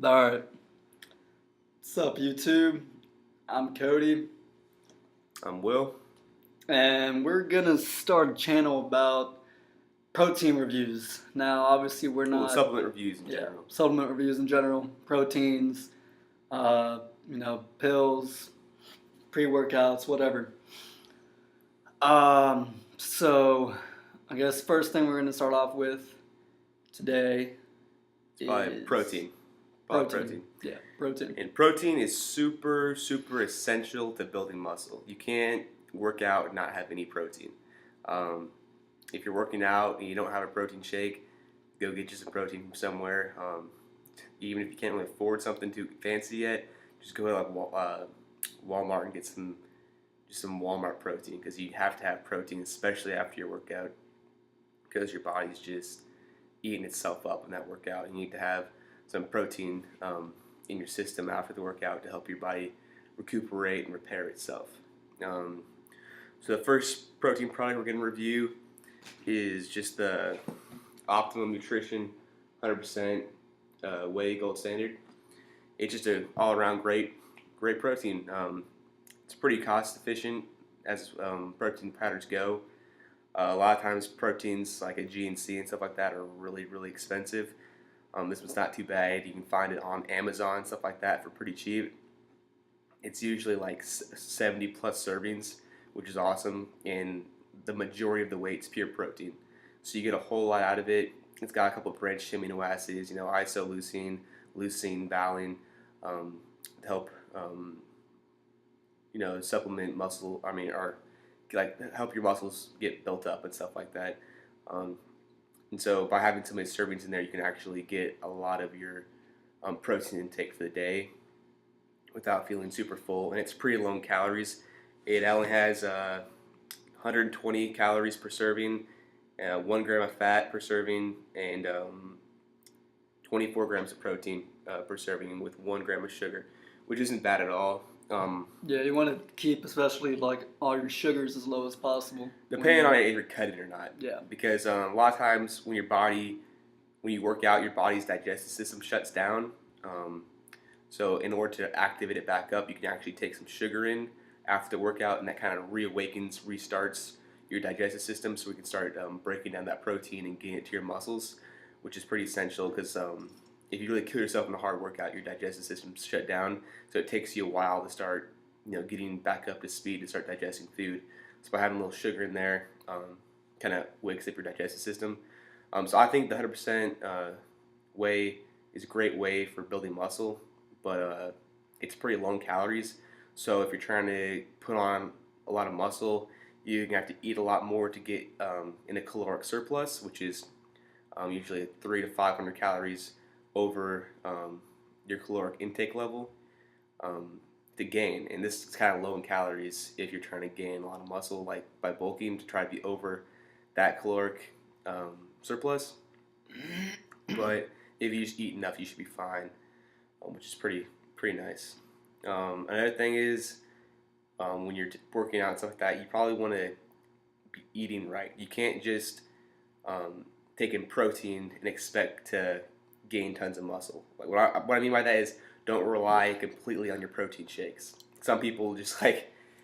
Alright, what's up YouTube? I'm Cody, I'm Will. and we're gonna start a channel about protein reviews. Now, obviously, we're Well, not, supplement reviews in yeah, general. supplement reviews in general, proteins, pills, pre-workouts, whatever. So I guess first thing we're gonna start off with today By is protein. protein. Yeah, protein. And protein is super essential to building muscle. You can't work out and not have any protein. Um, if you're working out and you don't have a protein shake, go get you some protein from somewhere. Even if you can't really afford something too fancy yet, just go to Walmart and get some Walmart protein, because you have to have protein, especially after your workout, because your body's just eating itself up in that workout. You need to have some protein in your system after the workout to help your body recuperate and repair itself. So the first protein product we're going to review is just the Optimum Nutrition 100% Whey Gold Standard. It's just an all-around great protein. It's pretty cost efficient as protein powders go. A lot of times proteins like a GNC and stuff like that are really expensive. This one's not too bad. You can find it on Amazon, stuff like that, for pretty cheap. It's usually like 70 plus servings, which is awesome, and the majority of the weight's pure protein. So you get a whole lot out of it. It's got a couple of branched amino acids, isoleucine, leucine, valine, to help supplement muscle. Or like help your muscles get built up and stuff like that. And so by having so many servings in there, you can actually get a lot of your protein intake for the day without feeling super full. And it's pretty low in calories. It only has 120 calories per serving, 1 gram of fat per serving, and 24 grams of protein per serving, with 1 gram of sugar, which isn't bad at all. Yeah, you want to keep especially like all your sugars as low as possible. Depending on if you're cutting or not. Yeah. Because a lot of times when you work out, your body's digestive system shuts down. So in order to activate it back up, you can actually take some sugar in after the workout, and that kind of restarts your digestive system, so we can start breaking down that protein and getting it to your muscles, which is pretty essential, because if you really kill yourself in a hard workout, your digestive system's shut down, so it takes you a while to start, getting back up to speed to start digesting food. So by having a little sugar in there, kind of wakes up your digestive system. So I think the 100% whey is a great way for building muscle, but it's pretty low in calories. So if you're trying to put on a lot of muscle, you're gonna have to eat a lot more to get in a caloric surplus, which is usually 300 to 500 calories over your caloric intake level to gain. And this is kind of low in calories if you're trying to gain a lot of muscle, like by bulking, to try to be over that caloric surplus. But if you just eat enough, you should be fine, which is pretty nice. Another thing is, when you're working out and stuff like that, you probably want to be eating right. You can't just take in protein and expect to gain tons of muscle. Like what I mean by that is, don't rely completely on your protein shakes. Some people just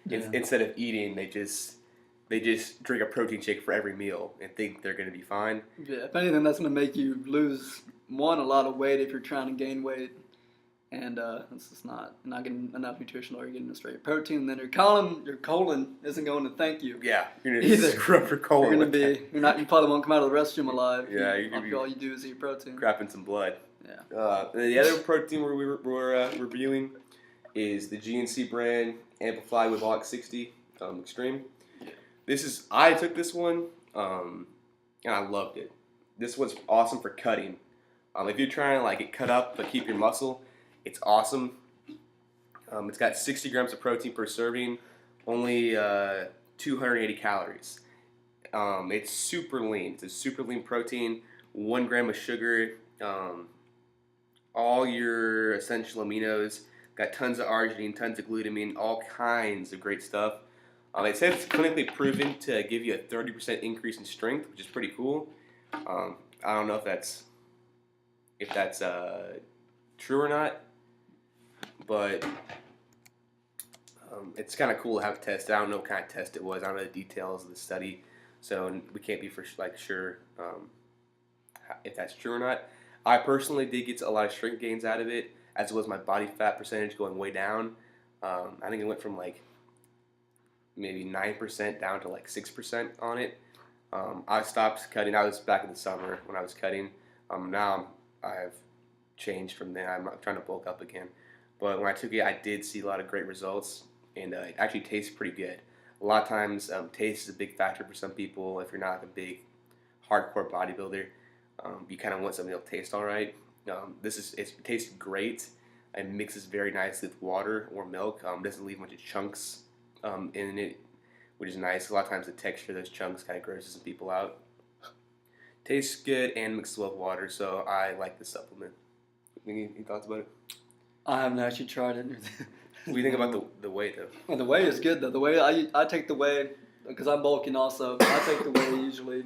instead of eating, they just drink a protein shake for every meal and think they're going to be fine. Yeah, if anything, that's going to make you lose a lot of weight if you're trying to gain weight, and it's just not getting enough nutrition, or you're getting a straight protein. Then your colon isn't going to thank you. Yeah, you're going to screw up your colon. You probably won't come out of the restroom alive. Yeah, all you do is eat protein. Crapping some blood. Yeah. The other protein we're reviewing is the GNC brand Amplify Without 60 Extreme. Yeah. I took this one and I loved it. This one's awesome for cutting. If you're trying to get cut up but keep your muscle, it's awesome. It's got 60 grams of protein per serving, only 280 calories. It's super lean. It's a super lean protein, 1 gram of sugar, all your essential aminos, got tons of arginine, tons of glutamine, all kinds of great stuff. It says it's clinically proven to give you a 30% increase in strength, which is pretty cool. I don't know if that's true or not, but it's kind of cool to have it tested. I don't know what kind of test it was. I don't know the details of the study, so we can't be for sure if that's true or not. I personally did get a lot of strength gains out of it, as well as my body fat percentage going way down. I think it went from like maybe 9% down to like 6% on it. I stopped cutting. I was back in the summer when I was cutting. Now I've changed from there. I'm trying to bulk up again. But when I took it, I did see a lot of great results, and it actually tastes pretty good. A lot of times, taste is a big factor for some people. If you're not like a big hardcore bodybuilder, you kind of want something that'll taste all right. It tastes great. It mixes very nicely with water or milk. Doesn't leave a bunch of chunks in it, which is nice. A lot of times the texture of those chunks kind of grosses some people out. Tastes good and mixes well with water, so I like this supplement. Any thoughts about it? I haven't actually tried it. What do you think about the Whey though? Well, the Whey is good though. The Whey I take the Whey because I'm bulking also. I take the Whey usually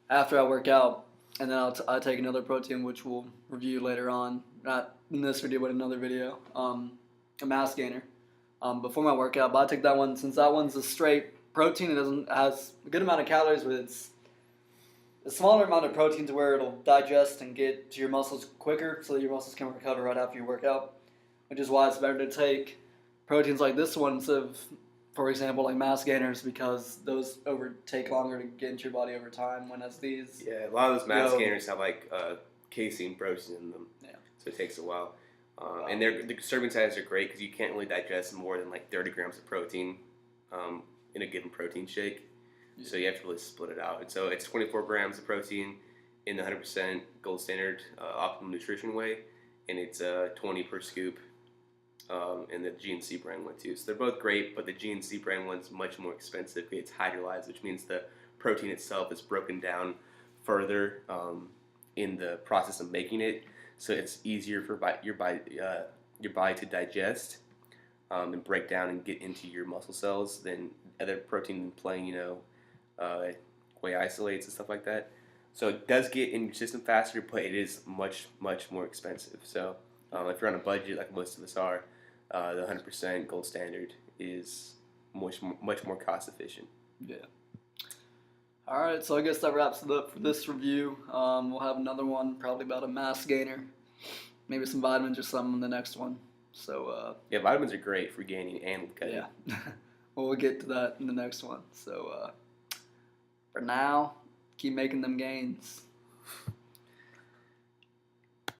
after I work out, and then I take another protein which we'll review later on. Not in this video, but another video. A mass gainer. Before my workout, but I take that one since that one's a straight protein. It has a good amount of calories, but it's a smaller amount of protein to where it'll digest and get to your muscles quicker, so that your muscles can recover right after your workout. Which is why it's better to take proteins like this one instead of, for example, like mass gainers, because those take longer to get into your body over time. When as these, yeah, a lot of those mass gainers have like casein protein in them, yeah. So it takes a while. And the serving sizes are great because you can't really digest more than like 30 grams of protein in a given protein shake. Yeah. So you have to really split it out. And so it's 24 grams of protein in the 100% gold standard Optimum nutrition Whey, and it's 20 per scoop in the GNC brand one too. So they're both great, but the GNC brand one's much more expensive. It's hydrolyzed, which means the protein itself is broken down further in the process of making it. So it's easier for your body to digest and break down and get into your muscle cells than other protein playing, whey isolates and stuff like that. So it does get in your system faster, but it is much, much more expensive. So if you're on a budget like most of us are, the 100% gold standard is much more cost efficient. Yeah. All right, so I guess that wraps it up for this review. We'll have another one probably about a mass gainer, maybe some vitamins or something in the next one. So yeah, vitamins are great for gaining and cutting. Yeah. Well, we'll get to that in the next one. So for now, keep making them gains.